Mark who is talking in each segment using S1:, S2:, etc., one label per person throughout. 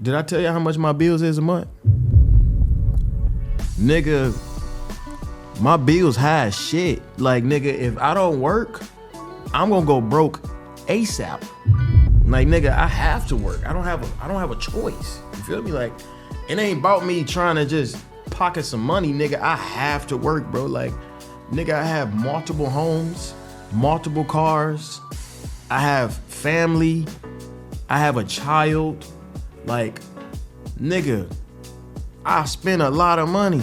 S1: Did I tell you how much my bills is a month? Nigga, my bills high as shit. Like, nigga, if I don't work, I'm gonna go broke ASAP. Like, nigga, I have to work. I don't have a choice. You feel me? Like, it ain't about me trying to just pocket some money, nigga. I have to work, bro. Like, nigga, I have multiple homes, multiple cars. I have family. I have a child. Like, nigga, I spend a lot of money.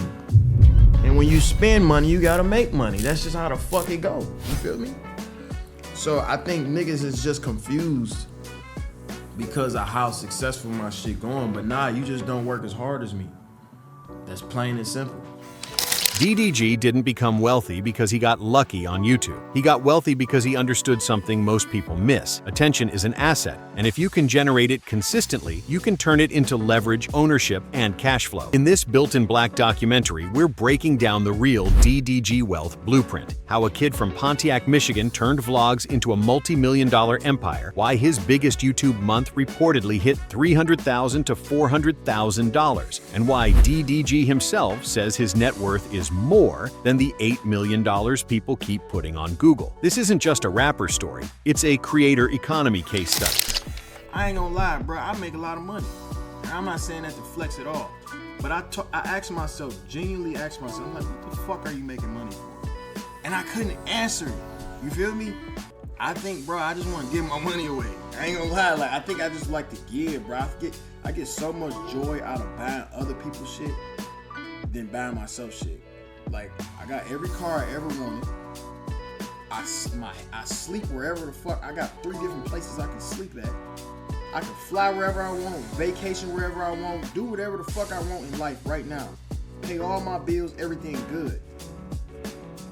S1: And when you spend money, you gotta make money. That's just how the fuck it go. You feel me? So I think niggas is just confused because of how successful my shit going. But nah, you just don't work as hard as me. That's plain and simple.
S2: DDG didn't become wealthy because he got lucky on YouTube. He got wealthy because he understood something most people miss. Attention is an asset, and if you can generate it consistently, you can turn it into leverage, ownership, and cash flow. In this Built in Black documentary, we're breaking down the real DDG wealth blueprint. How a kid from Pontiac, Michigan turned vlogs into a multi-million-dollar empire, why his biggest YouTube month reportedly hit $300,000 to $400,000, and why DDG himself says his net worth is more than the $8 million people keep putting on Google. This isn't just a rapper story, it's a creator economy case study.
S1: I ain't gonna lie, bro, I make a lot of money. And I'm not saying that to flex at all. But I asked myself, genuinely asked myself, I'm like, what the fuck are you making money for? And I couldn't answer it. You feel me? I think, bro, I just want to give my money away. I ain't gonna lie, like, I think I just like to give, bro. I get so much joy out of buying other people's shit than buying myself shit. Like, I got every car I ever wanted. I sleep wherever the fuck. I got 3 different places I can sleep at. I can fly wherever I want, vacation wherever I want, do whatever the fuck I want in life right now. Pay all my bills, everything good.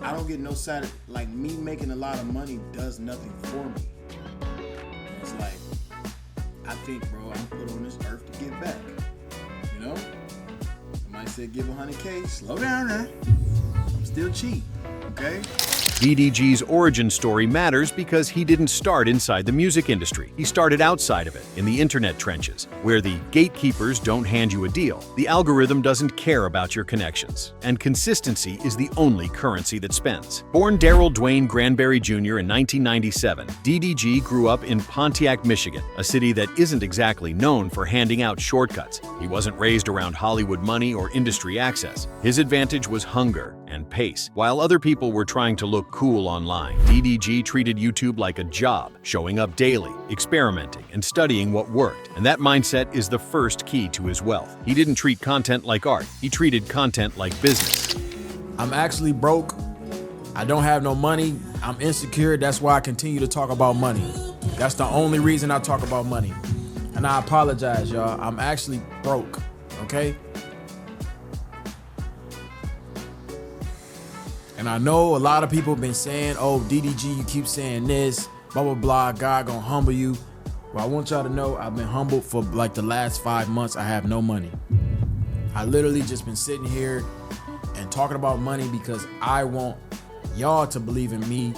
S1: I don't get no side, like, me making a lot of money does nothing for me. It's like, I think, bro, I'm put on this earth to give back. You know? Somebody said give 100K, slow down now. I'm still cheap, okay?
S2: DDG's origin story matters because he didn't start inside the music industry. He started outside of it, in the internet trenches, where the gatekeepers don't hand you a deal. The algorithm doesn't care about your connections, and consistency is the only currency that spends. Born Daryl Dwayne Granberry Jr. in 1997, DDG grew up in Pontiac, Michigan, a city that isn't exactly known for handing out shortcuts. He wasn't raised around Hollywood money or industry access. His advantage was hunger and pace. While other people were trying to look cool online, DDG treated YouTube like a job, showing up daily, experimenting, and studying what worked. And that mindset is the first key to his wealth. He didn't treat content like art. He treated content like business.
S1: I'm actually broke. I don't have no money. I'm insecure. That's why I continue to talk about money. That's the only reason I talk about money. And I apologize, y'all. I'm actually broke, okay? And I know a lot of people have been saying, oh, DDG, you keep saying this, blah, blah, blah, God gonna humble you. Well, I want y'all to know I've been humbled for like the last 5 months. I have no money. I literally just been sitting here and talking about money because I want y'all to believe in me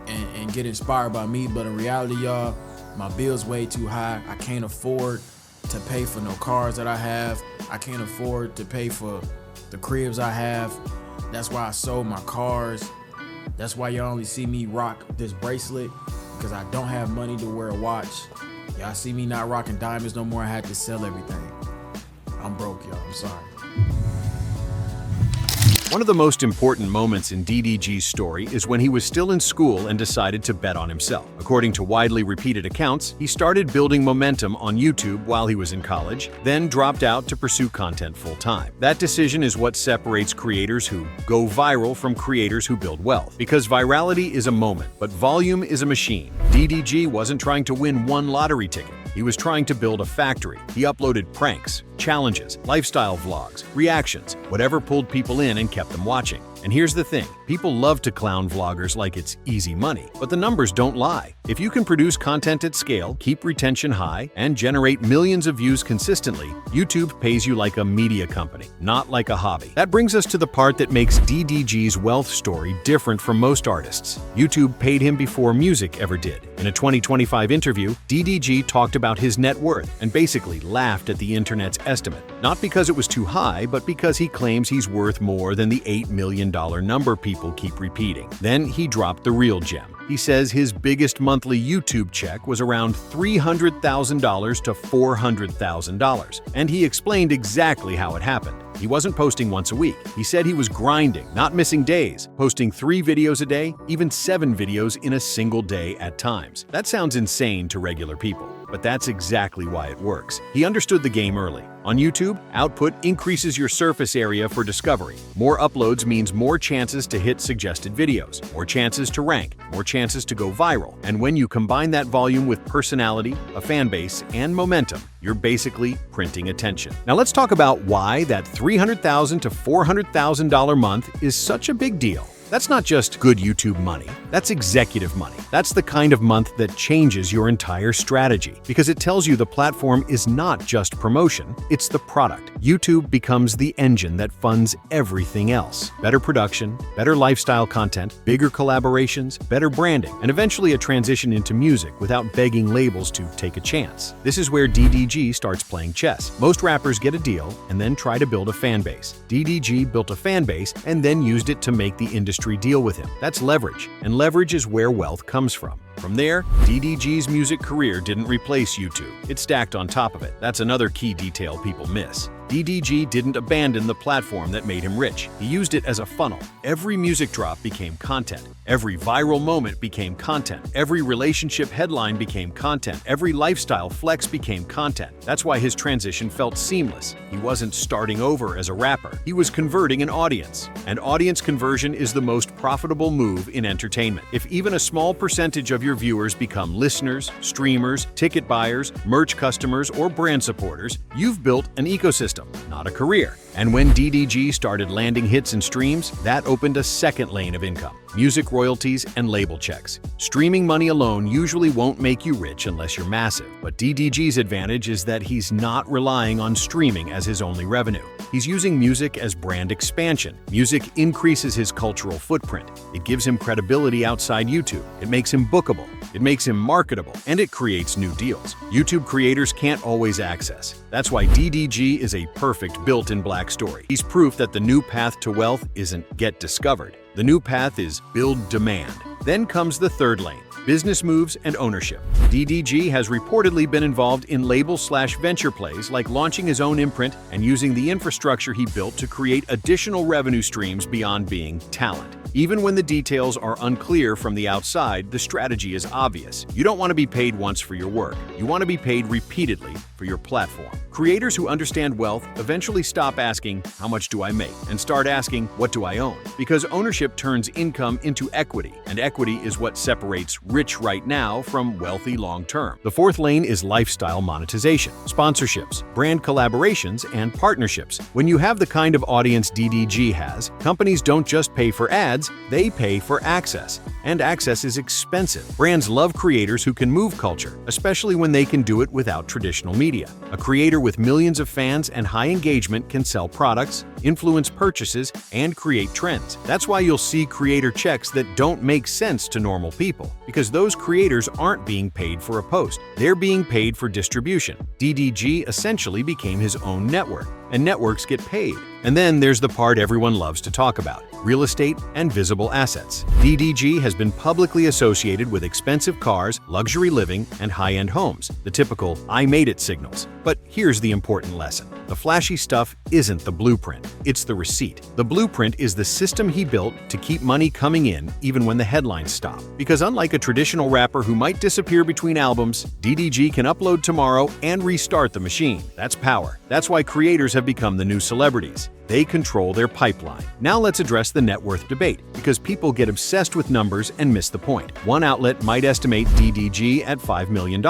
S1: and get inspired by me. But in reality, y'all, my bill's way too high. I can't afford to pay for no cars that I have. I can't afford to pay for the cribs I have. That's why I sold my cars. That's why y'all only see me rock this bracelet, because I don't have money to wear a watch. Y'all see me not rocking diamonds no more. I had to sell everything. I'm broke, y'all. I'm sorry.
S2: One of the most important moments in DDG's story is when he was still in school and decided to bet on himself. According to widely repeated accounts, he started building momentum on YouTube while he was in college, then dropped out to pursue content full-time. That decision is what separates creators who go viral from creators who build wealth. Because virality is a moment, but volume is a machine. DDG wasn't trying to win one lottery ticket. He was trying to build a factory. He uploaded pranks, challenges, lifestyle vlogs, reactions, whatever pulled people in and kept them watching. And here's the thing, people love to clown vloggers like it's easy money, but the numbers don't lie. If you can produce content at scale, keep retention high, and generate millions of views consistently, YouTube pays you like a media company, not like a hobby. That brings us to the part that makes DDG's wealth story different from most artists. YouTube paid him before music ever did. In a 2025 interview, DDG talked about his net worth and basically laughed at the internet's estimate. Not because it was too high, but because he claims he's worth more than the $8 million number people keep repeating. Then he dropped the real gem. He says his biggest monthly YouTube check was around $300,000 to $400,000, and he explained exactly how it happened. He wasn't posting once a week. He said he was grinding, not missing days, posting 3 videos a day, even 7 videos in a single day at times. That sounds insane to regular people, but that's exactly why it works. He understood the game early. On YouTube, output increases your surface area for discovery. More uploads means more chances to hit suggested videos, more chances to rank, more chances to go viral. And when you combine that volume with personality, a fan base, and momentum, you're basically printing attention. Now let's talk about why that $300,000 to $400,000 month is such a big deal. That's not just good YouTube money, that's executive money. That's the kind of month that changes your entire strategy because it tells you the platform is not just promotion, it's the product. YouTube becomes the engine that funds everything else. Better production, better lifestyle content, bigger collaborations, better branding, and eventually a transition into music without begging labels to take a chance. This is where DDG starts playing chess. Most rappers get a deal and then try to build a fan base. DDG built a fan base and then used it to make the industry deal with him. That's leverage, and leverage is where wealth comes from. From there, DDG's music career didn't replace YouTube. It stacked on top of it. That's another key detail people miss. DDG didn't abandon the platform that made him rich. He used it as a funnel. Every music drop became content. Every viral moment became content. Every relationship headline became content. Every lifestyle flex became content. That's why his transition felt seamless. He wasn't starting over as a rapper. He was converting an audience. And audience conversion is the most profitable move in entertainment. If even a small percentage of your viewers become listeners, streamers, ticket buyers, merch customers, or brand supporters, you've built an ecosystem, not a career. And when DDG started landing hits and streams, that opened a second lane of income: music royalties and label checks. Streaming money alone usually won't make you rich unless you're massive, but DDG's advantage is that he's not relying on streaming as his only revenue. He's using music as brand expansion. Music increases his cultural footprint. It gives him credibility outside YouTube. It makes him bookable. It makes him marketable, and it creates new deals YouTube creators can't always access. That's why DDG is a perfect built-in black story. He's proof that the new path to wealth isn't get discovered. The new path is build demand. Then comes the third lane: business moves and ownership. DDG has reportedly been involved in label/venture plays like launching his own imprint and using the infrastructure he built to create additional revenue streams beyond being talent. Even when the details are unclear from the outside, the strategy is obvious. You don't want to be paid once for your work. You want to be paid repeatedly for your platform. Creators who understand wealth eventually stop asking, "How much do I make?" and start asking, "What do I own?" Because ownership turns income into equity, and equity is what separates rich right now from wealthy long term. The fourth lane is lifestyle monetization, sponsorships, brand collaborations, and partnerships. When you have the kind of audience DDG has, companies don't just pay for ads, they pay for access. And access is expensive. Brands love creators who can move culture, especially when they can do it without traditional media. A creator with millions of fans and high engagement can sell products, influence purchases, and create trends. That's why you'll see creator checks that don't make sense to normal people, because those creators aren't being paid for a post. They're being paid for distribution. DDG essentially became his own network, and networks get paid. And then there's the part everyone loves to talk about: real estate and visible assets. DDG has been publicly associated with expensive cars, luxury living, and high-end homes, the typical "I made it" signals. But here's the important lesson: the flashy stuff isn't the blueprint, it's the receipt. The blueprint is the system he built to keep money coming in even when the headlines stop. Because unlike a traditional rapper who might disappear between albums, DDG can upload tomorrow and restart the machine. That's power. That's why creators have become the new celebrities. They control their pipeline. Now let's address the net worth debate, because people get obsessed with numbers and miss the point. One outlet might estimate DDG at $5 million.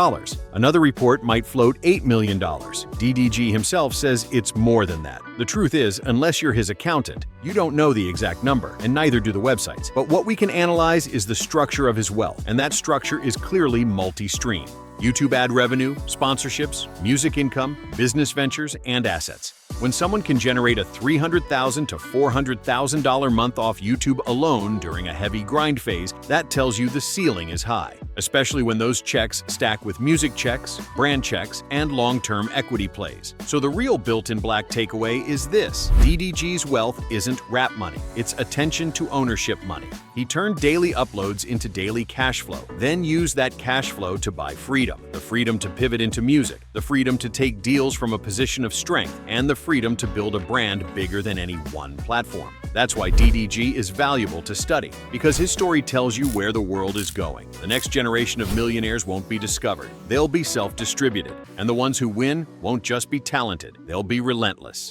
S2: Another report might float $8 million. DDG himself says it's more than that. The truth is, unless you're his accountant, you don't know the exact number, and neither do the websites. But what we can analyze is the structure of his wealth, and that structure is clearly multi-stream. YouTube ad revenue, sponsorships, music income, business ventures, and assets. When someone can generate a $300,000 to $400,000 month off YouTube alone during a heavy grind phase, that tells you the ceiling is high, especially when those checks stack with music checks, brand checks, and long-term equity plays. So the real built-in black takeaway is this: DDG's wealth isn't rap money, it's attention to ownership money. He turned daily uploads into daily cash flow, then used that cash flow to buy freedom. The freedom to pivot into music, the freedom to take deals from a position of strength, and the freedom to build a brand bigger than any one platform. That's why DDG is valuable to study, because his story tells you where the world is going. The next generation of millionaires won't be discovered. They'll be self-distributed. And the ones who win won't just be talented, they'll be relentless.